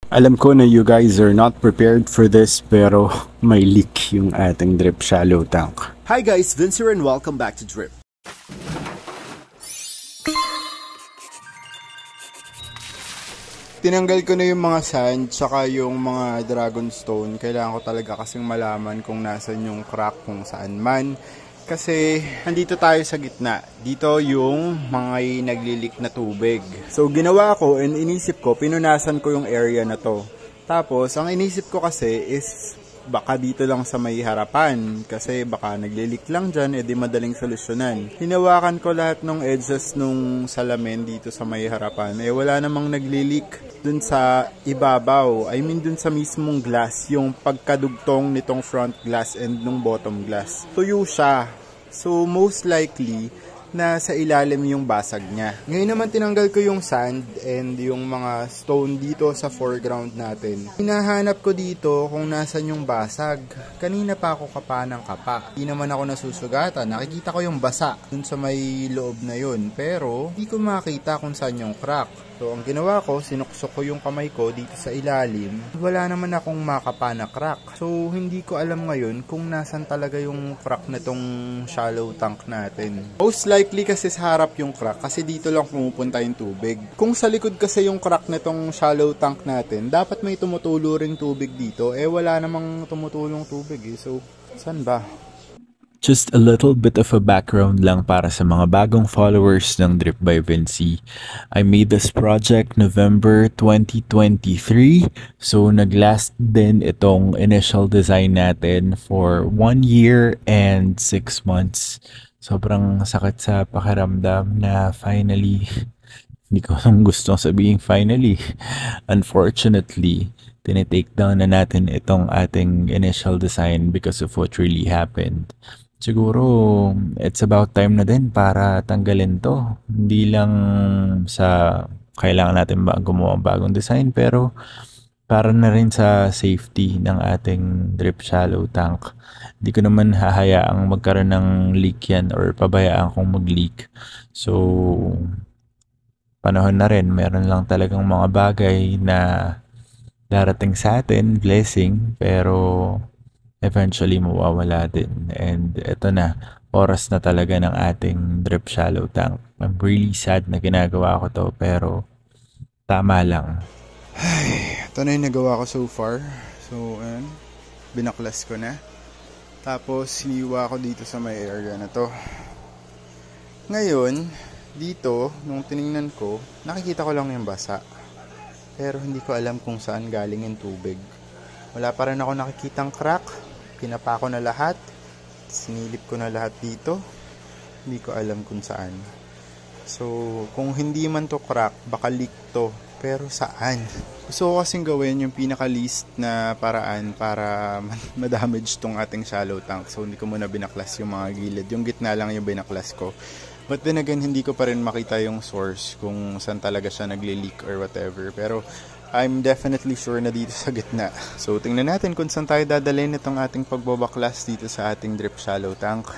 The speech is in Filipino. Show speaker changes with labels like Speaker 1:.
Speaker 1: Alam ko na you guys are not prepared for this pero may leak yung ating drip shallow tank.
Speaker 2: Hi guys, Vince here and welcome back to Drip. Tinanggal ko na yung mga sand tsaka yung mga dragonstone. Kailangan ko talaga kasing malaman kung nasan yung crack kung saan man. Kasi andito tayo sa gitna. Dito yung mga naglilik na tubig. So ginawa ko and inisip ko, pinunasan ko yung area na to. Tapos ang inisip ko kasi is baka dito lang sa may harapan kasi baka naglilik lang dyan, edi madaling solusyonan. Hinawakan ko lahat ng edges nung salamin dito sa may harapan, wala namang naglilik dun sa ibabaw. I mean dun sa mismong glass, yung pagkadugtong nitong front glass and nung bottom glass. Tuyo siya. So most likely na sa ilalim yung basag niya. Ngayon naman tinanggal ko yung sand and yung mga stone dito sa foreground natin. Hinahanap ko dito kung nasan yung basag. Kanina pa ako kapa ng kapa. Hindi naman ako nasusugatan. Nakikita ko yung basa dun sa may loob na yun. Pero hindi ko makita kung saan yung crack. So ang ginawa ko, sinuksok ko yung kamay ko dito sa ilalim. Wala naman akong makapa na crack. So hindi ko alam ngayon kung nasan talaga yung crack na tong shallow tank natin. Most likely kasi sa harap yung crack kasi dito lang pumupunta yung tubig. Kung sa likod kasi yung crack na tong shallow tank natin, dapat may tumutulo ring tubig dito. Wala namang tumutulong tubig So saan ba?
Speaker 3: Just a little bit of a background lang para sa mga bagong followers ng Drip by Vinci. I made this project November 2023. So naglast din itong initial design natin for 1 year and 6 months. Sobrang sakit sa pakiramdam na finally, hindi ko gustong sabihin finally, unfortunately, tinitake down na natin itong ating initial design because of what really happened. Siguro, it's about time na din para tanggalin to. Hindi lang sa kailangan natin gumawa ng bagong design, pero para na rin sa safety ng ating drip shallow tank. Hindi ko naman hahayaang magkaroon ng leak yan or pabayaan kong mag-leak. So, panahon na rin. Meron lang talagang mga bagay na darating sa atin, blessing, pero eventually mawawala din. And ito na, oras na talaga ng ating drip shallow tank. I'm really sad na ginagawa ko to, pero tama lang.
Speaker 2: Ay, ito na yung nagawa ko so far. So, ayan, binaklas ko na. Tapos, hiniwa ko dito sa may area na to. Ngayon, dito, nung tiningnan ko, nakikita ko lang yung basa. Pero hindi ko alam kung saan galing yung tubig. Wala pa rin ako nakikitang crack. Pinapa ko na lahat. Sinilip ko na lahat dito. Hindi ko alam kung saan. So, kung hindi man to crack, baka leak to. Pero saan? Gusto ko kasing gawin yung pinaka-least na paraan para ma-damage tong ating shallow tank. So, hindi ko muna binaklas yung mga gilid. Yung gitna lang yung binaklas ko. But then again, hindi ko pa rin makita yung source kung saan talaga siya nagli-leak or whatever. Pero I'm definitely sure na dito sa gitna. So, tingnan natin kung saan tayo dadalhin itong ating pagbabaklas dito sa ating drip shallow tank.